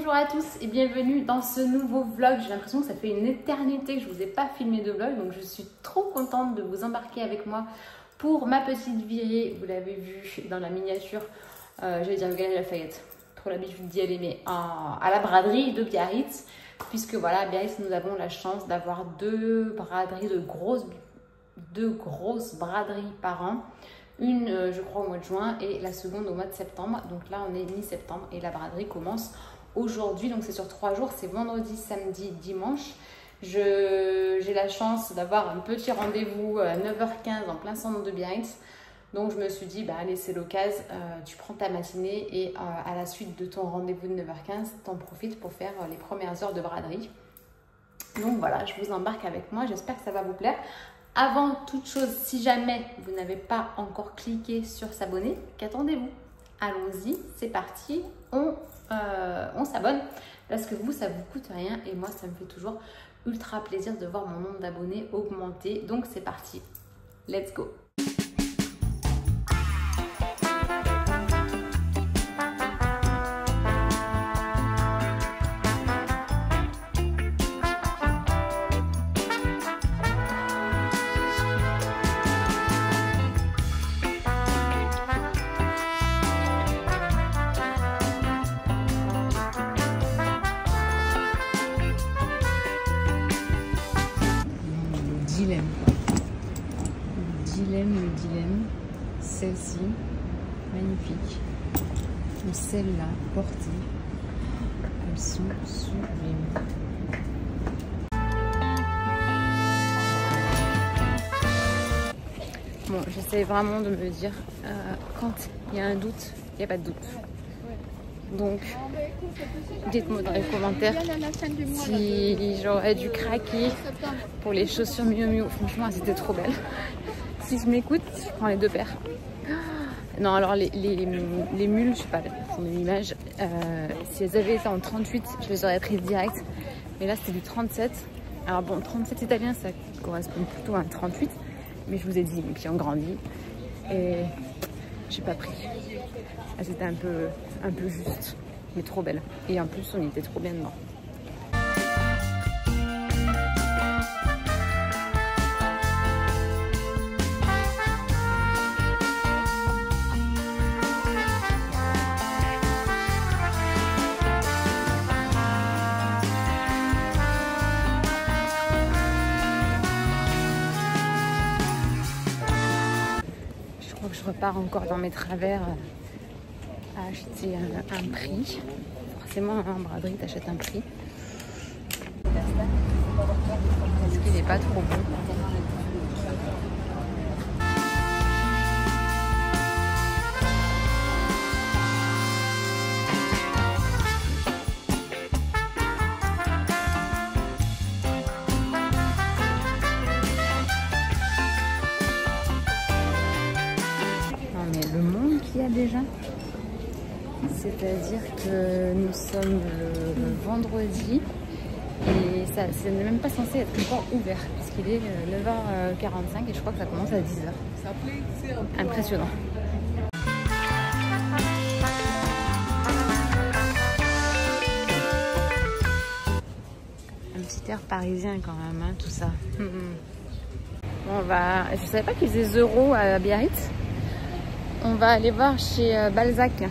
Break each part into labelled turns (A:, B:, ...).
A: Bonjour à tous et bienvenue dans ce nouveau vlog. J'ai l'impression que ça fait une éternité que je ne vous ai pas filmé de vlog, donc je suis trop contente de vous embarquer avec moi pour ma petite virée. Vous l'avez vu dans la miniature, j'allais dire Galeries Lafayette, trop l'habitude d'y aller, mais à la braderie de Biarritz, puisque voilà, à Biarritz nous avons la chance d'avoir deux braderies, deux grosses braderies par an. Une, je crois, au mois de juin et la seconde au mois de septembre. Donc là, on est mi-septembre et la braderie commence aujourd'hui. Donc c'est sur 3 jours, c'est vendredi, samedi, dimanche. J'ai la chance d'avoir un petit rendez-vous à 9h15 en plein centre de Biarritz. Donc je me suis dit, bah allez, c'est l'occasion, tu prends ta matinée et à la suite de ton rendez-vous de 9h15, t'en profites pour faire les premières heures de braderie. Donc voilà, je vous embarque avec moi, j'espère que ça va vous plaire. Avant toute chose, si jamais vous n'avez pas encore cliqué sur s'abonner, qu'attendez-vous? Allons-y, c'est parti, on s'abonne parce que vous, ça vous coûte rien et moi, ça me fait toujours ultra plaisir de voir mon nombre d'abonnés augmenter. Donc c'est parti, let's go! Le dilemme, celle-ci, magnifique, ou celle-là, portée, elles sont sublimes. Bon, j'essaie vraiment de me dire, quand il y a un doute, il n'y a pas de doute. Donc, dites-moi dans les commentaires si j'aurais dû craquer pour les chaussures Miu Miu. Franchement, c'était trop belle. Si je m'écoute, je prends les deux paires. Non, alors les mules, je sais pas, pour une image, si elles avaient été en 38, je les aurais prises direct. Mais là, c'était du 37. Alors bon, 37 italien, ça correspond plutôt à un 38. Mais je vous ai dit, mes pieds ont grandi. Et j'ai pas pris. C'était un peu juste, mais trop belle. Et en plus, on était trop bien dedans. Je repars encore dans mes travers à acheter un prix. Forcément, en braderie, t'achètes un prix. Est-ce qu'il n'est pas trop bon? Déjà, c'est-à-dire que nous sommes le vendredi et ça c'est même pas censé être encore ouvert puisqu'il est 9h45 et je crois que ça commence à 10h. Impressionnant. Un petit air parisien quand même, hein, tout ça. Bon, je savais pas qu'ils faisaient euros à Biarritz. On va aller voir chez Balzac. Tu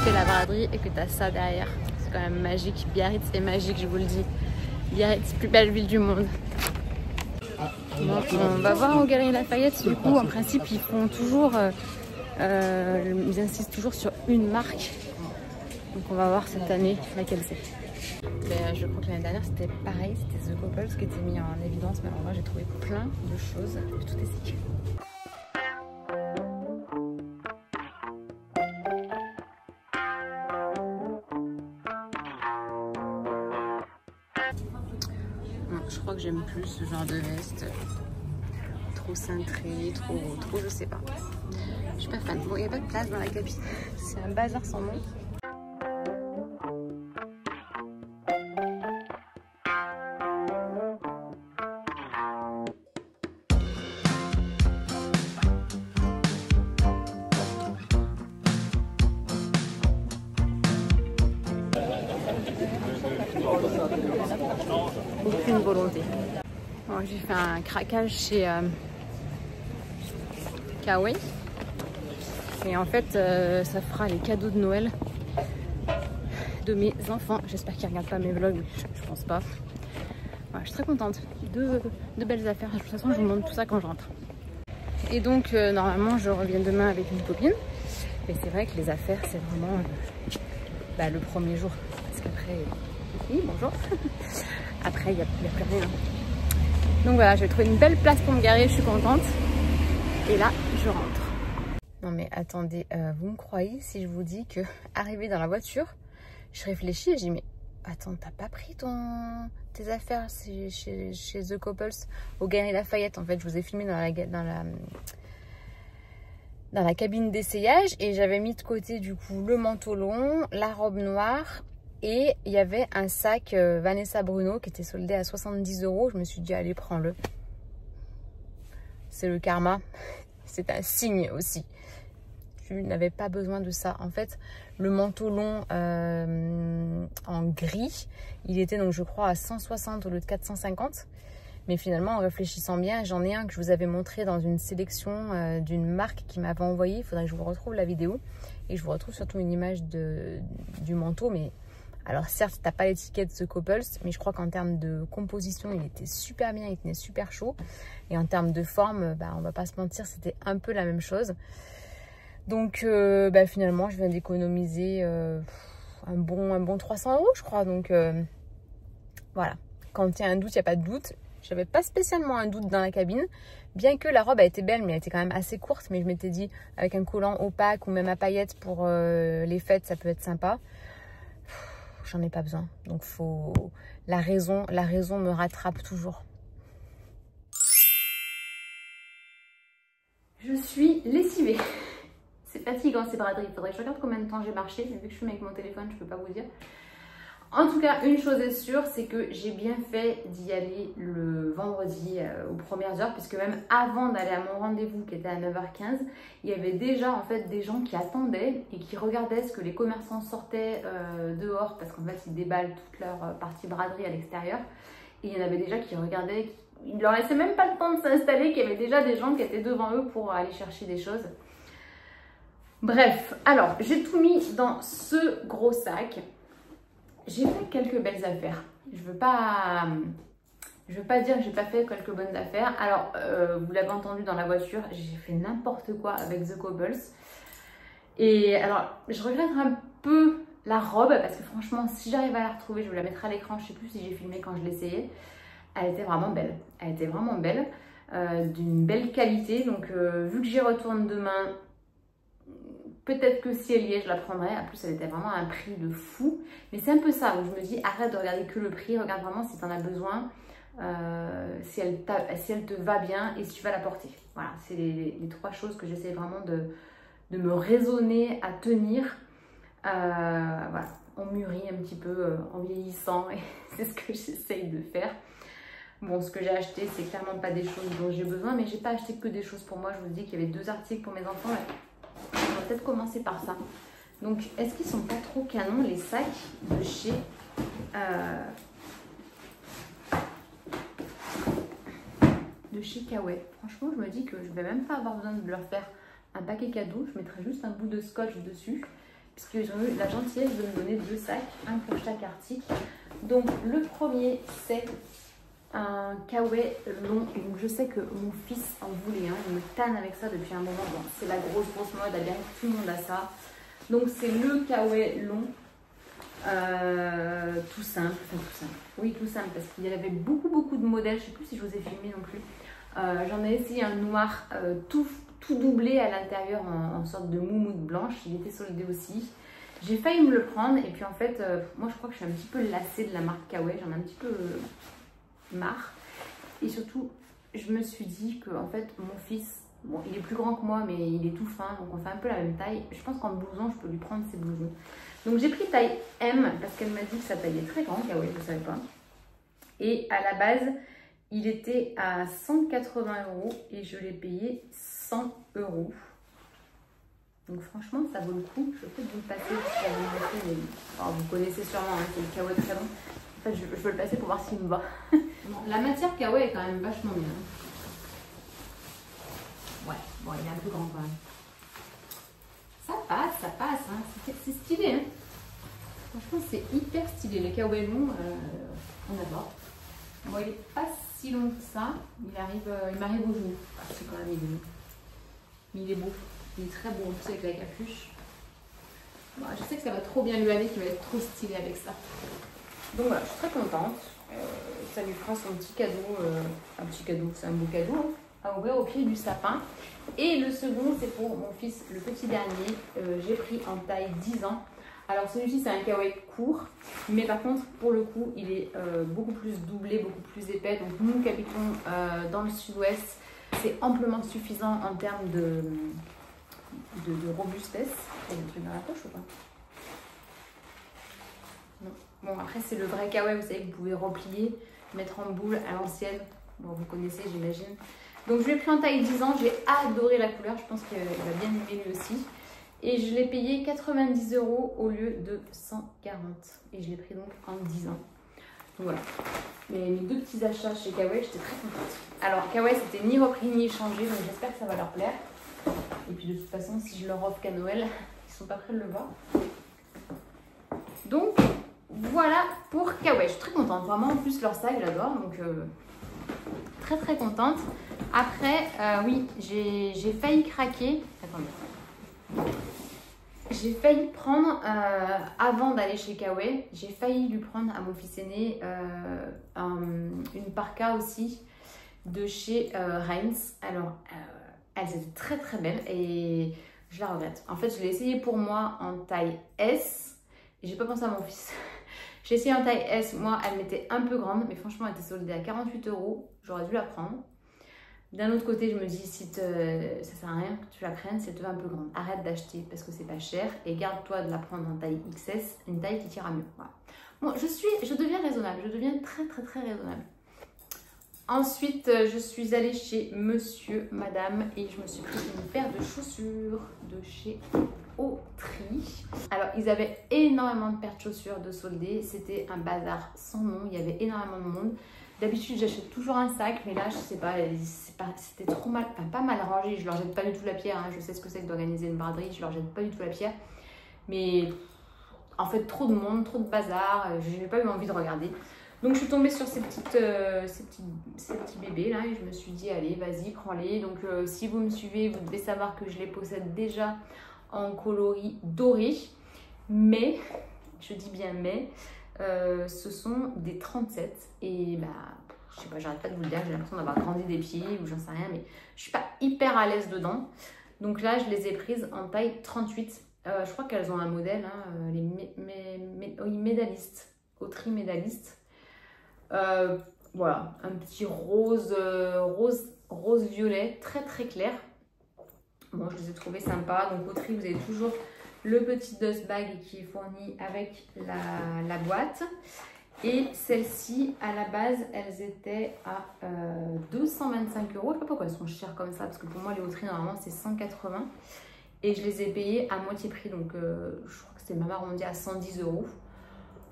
A: fais la braderie et que tu as ça derrière. Quand même magique, Biarritz est magique, je vous le dis. Biarritz, plus belle ville du monde. Bon, on va voir aux Galeries Lafayette. Du coup, en principe, ils font toujours, ils insistent toujours sur une marque. Donc, on va voir cette année laquelle c'est. Je crois que l'année dernière, c'était pareil, c'était The Couples qui était mis en évidence. Mais alors moi, j'ai trouvé plein de choses. J'ai tout essayé. Je crois que j'aime plus ce genre de veste. Trop cintré, trop je sais pas. Je suis pas fan. Bon, il n'y a pas de place dans la cabine. C'est un bazar sans nom. Aucune volonté. Bon, j'ai fait un craquage chez Kawaii. Et en fait, ça fera les cadeaux de Noël de mes enfants. J'espère qu'ils ne regardent pas mes vlogs, mais je pense pas. Voilà, je suis très contente. De belles affaires. De toute façon, je vous montre tout ça quand je rentre. Et donc, normalement, je reviens demain avec une copine. Et c'est vrai que les affaires, c'est vraiment le premier jour. Parce qu'après... Oui, bonjour. Après, il n'y a plus rien. Donc voilà, j'ai trouvé une belle place pour me garer, je suis contente. Et là, je rentre. Non mais attendez, vous me croyez si je vous dis que arrivé dans la voiture, je réfléchis et je dis mais attends, t'as pas pris tes affaires chez The Couples au Galeries Lafayette. En fait, je vous ai filmé dans la cabine d'essayage et j'avais mis de côté du coup le manteau long, la robe noire. Et il y avait un sac Vanessa Bruno qui était soldé à 70 €. Je me suis dit, allez, prends-le. C'est le karma. C'est un signe aussi. Je n'avais pas besoin de ça. En fait, le manteau long en gris, il était donc, je crois, à 160 au lieu de 450. Mais finalement, en réfléchissant bien, j'en ai un que je vous avais montré dans une sélection d'une marque qui m'avait envoyé. Il faudrait que je vous retrouve la vidéo. Et je vous retrouve surtout une image du manteau, mais... Alors certes, t'as pas l'étiquette The Couples, mais je crois qu'en termes de composition, il était super bien, il tenait super chaud. Et en termes de forme, on va pas se mentir, c'était un peu la même chose. Donc finalement, je viens d'économiser un bon 300 €, je crois. Donc voilà, quand il y a un doute, il n'y a pas de doute. J'avais pas spécialement un doute dans la cabine, bien que la robe a été belle, mais elle était quand même assez courte. Mais je m'étais dit, avec un collant opaque ou même à paillettes pour les fêtes, ça peut être sympa. J'en ai pas besoin, donc la raison me rattrape toujours. Je suis lessivée. C'est fatigant ces braderies. Il faudrait que je regarde combien de temps j'ai marché, mais vu que je suis avec mon téléphone, je peux pas vous dire. En tout cas, une chose est sûre, c'est que j'ai bien fait d'y aller le vendredi aux premières heures, puisque même avant d'aller à mon rendez-vous qui était à 9h15, il y avait déjà en fait des gens qui attendaient et qui regardaient ce que les commerçants sortaient dehors, parce qu'en fait ils déballent toute leur partie braderie à l'extérieur. Et il y en avait déjà qui regardaient, ils ne leur laissaient même pas le temps de s'installer, qu'il y avait déjà des gens qui étaient devant eux pour aller chercher des choses. Bref, alors j'ai tout mis dans ce gros sac. J'ai fait quelques belles affaires. Je veux pas dire que j'ai pas fait quelques bonnes affaires. Alors, vous l'avez entendu dans la voiture, j'ai fait n'importe quoi avec The Couples. Et alors, je regrette un peu la robe parce que franchement, si j'arrive à la retrouver, je vous la mettrai à l'écran. Je sais plus si j'ai filmé quand je l'essayais. Elle était vraiment belle. Elle était vraiment belle, d'une belle qualité. Donc, vu que j'y retourne demain, peut-être que si elle y est, je la prendrai. En plus, elle était vraiment à un prix de fou. Mais c'est un peu ça. Donc, je me dis, arrête de regarder que le prix. Regarde vraiment si tu en as besoin. Si elle te va bien et si tu vas la porter. Voilà, c'est les trois choses que j'essaie vraiment de me raisonner à tenir. Voilà, on mûrit un petit peu en vieillissant. Et c'est ce que j'essaye de faire. Bon, ce que j'ai acheté, c'est clairement pas des choses dont j'ai besoin. Mais j'ai pas acheté que des choses pour moi. Je vous dis qu'il y avait 2 articles pour mes enfants. On va peut-être commencer par ça. Donc, est-ce qu'ils sont pas trop canons, les sacs de chez... Kawaii. Franchement, je me dis que je vais même pas avoir besoin de leur faire un paquet cadeau. Je mettrai juste un bout de scotch dessus. Puisqu'ils ont eu la gentillesse de me donner 2 sacs, un pour chaque article. Donc, le premier, c'est un Kawaii long. Donc, je sais que mon fils en voulait un. Il me tanne avec ça depuis un moment. Bon, c'est la grosse mode. Bien, tout le monde a ça. Donc, c'est le Kawaii long. Tout simple. Enfin, tout simple. Oui, tout simple. Parce qu'il y avait beaucoup de modèles. Je ne sais plus si je vous ai filmé non plus. J'en ai essayé un noir tout doublé à l'intérieur en sorte de moumoute blanche. Il était soldé aussi. J'ai failli me le prendre. Et puis, en fait, moi, je crois que je suis un petit peu lassée de la marque Kawaii. J'en ai un petit peu marre. Et surtout, je me suis dit que en fait, mon fils, bon, il est plus grand que moi, mais il est tout fin, donc on fait un peu la même taille. Je pense qu'en blouson, je peux lui prendre ses blousons. Donc j'ai pris taille M, parce qu'elle m'a dit que sa taille est très grande. Ah ouais, je ne savais pas. Et à la base, il était à 180 € et je l'ai payé 100 €. Donc franchement, ça vaut le coup. Je vais peut-être vous le passer si ça vous mais... Alors, vous connaissez sûrement, hein, c'est le kawaii très bon. En fait, je veux le passer pour voir s'il me va. Bon, la matière kawaii est quand même vachement bien. Ouais, bon, il est un peu grand quand même. Ça passe. Hein. C'est stylé. Hein. Franchement, c'est hyper stylé. Les kawaii longs, on adore. Bon, il n'est pas si long que ça. Il m'arrive au genou. Ah, c'est quand même il est long. Mais il est beau. Il est très beau aussi avec la capuche. Bon, je sais que ça va trop bien lui aller, qu'il va être trop stylé avec ça. Donc voilà, je suis très contente. Ça lui fera son petit cadeau. Un petit cadeau, c'est un beau cadeau. Hein, à ouvrir au pied du sapin. Et le second, c'est pour mon fils, le petit dernier. J'ai pris en taille 10 ans. Alors celui-ci, c'est un kawaii court. Mais par contre, pour le coup, il est beaucoup plus doublé, beaucoup plus épais. Donc nous qui habitons dans le sud-ouest, c'est amplement suffisant en termes de robustesse. Il y a un truc dans la poche ou pas? Non. Bon, après, c'est le vrai kawaii, vous savez, que vous pouvez replier, mettre en boule à l'ancienne. Bon, vous connaissez, j'imagine. Donc, je l'ai pris en taille 10 ans. J'ai adoré la couleur. Je pense qu'il va bien aimer lui aussi. Et je l'ai payé 90 € au lieu de 140. Et je l'ai pris donc en 10 ans. Donc voilà. Mes deux petits achats chez Kawaii, j'étais très contente. Alors, Kawaii, c'était ni repris ni échangé. Donc, j'espère que ça va leur plaire. Et puis de toute façon, si je leur offre qu'à Noël, ils sont pas prêts de le voir. Donc voilà pour Kawaii. Je suis très contente. Vraiment, en plus, leur sac, j'adore. Donc très contente. Après, oui, j'ai failli craquer. Attendez. J'ai failli prendre, avant d'aller chez Kawaii, j'ai failli lui prendre à mon fils aîné une parka aussi de chez Heinz. Alors, elles étaient très belles et je la regrette. En fait, je l'ai essayé pour moi en taille S et j'ai pas pensé à mon fils. J'ai essayé en taille S, moi elle m'était un peu grande, mais franchement elle était soldée à 48 €. J'aurais dû la prendre. D'un autre côté, je me dis, si ça sert à rien que tu la prennes, c'est un peu grande. Arrête d'acheter parce que c'est pas cher et garde-toi de la prendre en taille XS, une taille qui t'ira mieux. Voilà. Bon, je deviens raisonnable, je deviens très raisonnable. Ensuite, je suis allée chez Monsieur, Madame et je me suis pris une paire de chaussures de chez Autry. Alors, ils avaient énormément de paires de chaussures de soldées. C'était un bazar sans nom. Il y avait énormément de monde. D'habitude, j'achète toujours un sac, mais là, je sais pas, c'était trop mal, enfin, pas mal rangé. Je leur jette pas du tout la pierre. Hein. Je sais ce que c'est que d'organiser une braderie. Je leur jette pas du tout la pierre. Mais en fait, trop de monde, trop de bazar. Je n'ai pas eu envie de regarder. Donc je suis tombée sur ces petits bébés là et je me suis dit allez vas-y prends-les. Donc si vous me suivez vous devez savoir que je les possède déjà en coloris doré. Mais, je dis bien mais, ce sont des 37 et bah je sais pas, j'arrête pas de vous le dire, j'ai l'impression d'avoir grandi des pieds ou j'en sais rien mais je suis pas hyper à l'aise dedans. Donc là je les ai prises en taille 38. Je crois qu'elles ont un modèle, hein, les médaillistes, Autry médailliste. Voilà, un petit rose violet très clair. Bon, je les ai trouvés sympas. Donc Autry, vous avez toujours le petit dust bag qui est fourni avec la boîte. Et celles-ci, à la base, elles étaient à 225 €. Je sais pas pourquoi elles sont chères comme ça, parce que pour moi, les Autry, normalement, c'est 180. Et je les ai payées à moitié prix. Donc, je crois que c'était même arrondi à 110 €.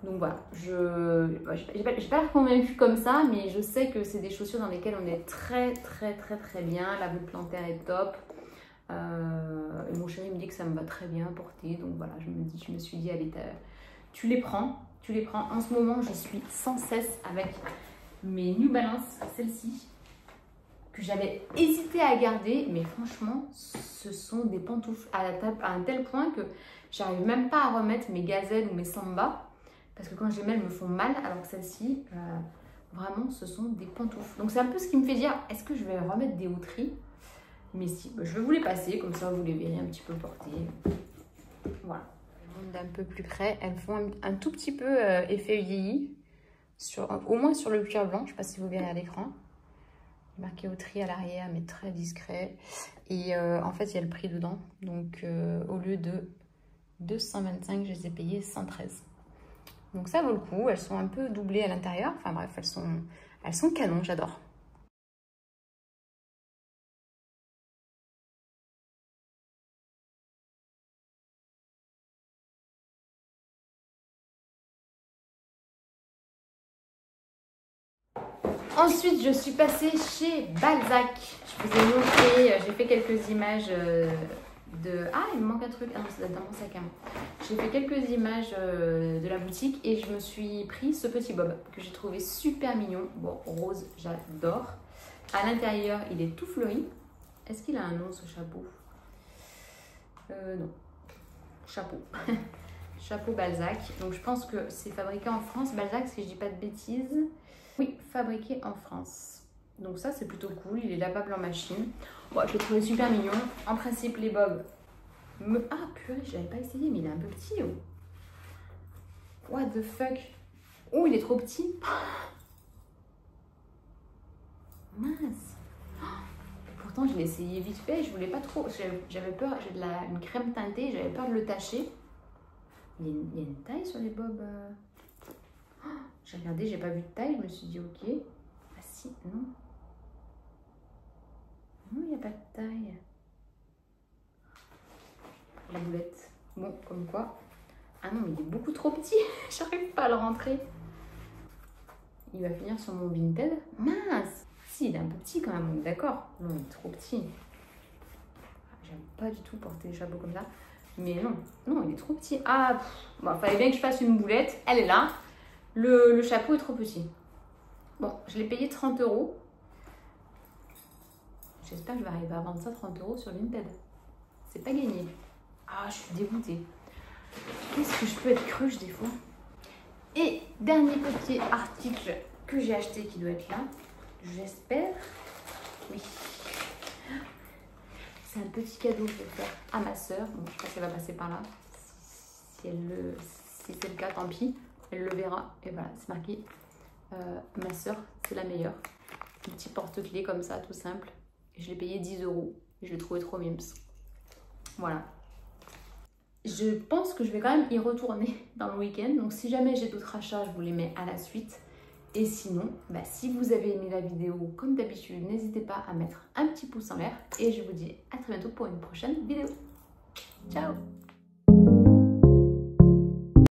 A: Donc voilà, je n'ai pas l'air convaincue comme ça, mais je sais que c'est des chaussures dans lesquelles on est très bien. La voûte plantaire est top. Et mon chéri me dit que ça me va très bien porter. Donc voilà, je me suis dit, allez, tu les prends. En ce moment, je suis sans cesse avec mes New Balance, celle-ci, que j'avais hésité à garder. Mais franchement, ce sont des pantoufles à un tel point que j'arrive même pas à remettre mes gazelles ou mes samba. Parce que quand je les mets, elles me font mal, alors que celles-ci, vraiment, ce sont des pantoufles. Donc c'est un peu ce qui me fait dire, est-ce que je vais remettre des Autry? Mais si, je vais vous les passer, comme ça vous les verrez un petit peu porter. Voilà. D'un peu plus près, elles font un tout petit peu effet vieilli. au moins sur le cuir blanc. Je ne sais pas si vous verrez à l'écran. Marqué au tri à l'arrière, mais très discret. Et en fait, il y a le prix dedans. Donc, au lieu de 225, je les ai payées 113. Donc, ça vaut le coup. Elles sont un peu doublées à l'intérieur. Enfin bref, elles sont canon, j'adore. Ensuite, je suis passée chez Balzac. Je vous ai montré, j'ai fait quelques images de... Ah, il me manque un truc. Ah non, ça doit être dans mon sac à main. J'ai fait quelques images de la boutique et je me suis pris ce petit bob que j'ai trouvé super mignon. Bon, rose, j'adore. À l'intérieur, il est tout fleuri. Est-ce qu'il a un nom, ce chapeau? Non. Chapeau. Chapeau Balzac. Donc, je pense que c'est fabriqué en France. Balzac, si je dis pas de bêtises. Oui, fabriqué en France. Donc ça, c'est plutôt cool. Il est lavable en machine. Bon, je l'ai trouvé super mignon. En principe, les bobs... Ah, purée, je l'avais pas essayé, mais il est un peu petit. Oh. What the fuck? Oh, il est trop petit. Mince. Pourtant, je l'ai essayé vite fait. Je voulais pas trop... J'avais peur. J'ai une crème teintée. J'avais peur de le tacher. Il y a une taille sur les bobs. J'ai regardé, j'ai pas vu de taille, je me suis dit ok. Ah si, non. Non, il n'y a pas de taille. La boulette. Bon, comme quoi. Ah non, mais il est beaucoup trop petit. J'arrive pas à le rentrer. Il va finir sur mon Vinted. Mince. Si, il est un peu petit quand même, d'accord. Non, il est trop petit. J'aime pas du tout porter des chapeaux comme ça. Mais non, non, il est trop petit. Ah, bon, fallait bien que je fasse une boulette. Elle est là. Le chapeau est trop petit. Bon, je l'ai payé 30 €. J'espère que je vais arriver à vendre ça 30 € sur Vinted. C'est pas gagné. Ah, je suis dégoûtée. Qu'est-ce que je peux être cruche des fois. Et dernier petit article que j'ai acheté qui doit être là. J'espère. Oui. C'est un petit cadeau que je vais faire à ma soeur. Bon, je pense qu'elle va passer par là. Si c'est le cas, tant pis. Elle le verra. Et voilà, c'est marqué. Ma soeur, c'est la meilleure. Un petit porte-clés comme ça, tout simple. Et je l'ai payé 10 €. Et je l'ai trouvé trop mimes. Voilà. Je pense que je vais quand même y retourner dans le week-end. Donc si jamais j'ai d'autres achats, je vous les mets à la suite. Et sinon, bah, si vous avez aimé la vidéo, comme d'habitude, n'hésitez pas à mettre un petit pouce en l'air. Et je vous dis à très bientôt pour une prochaine vidéo. Ciao!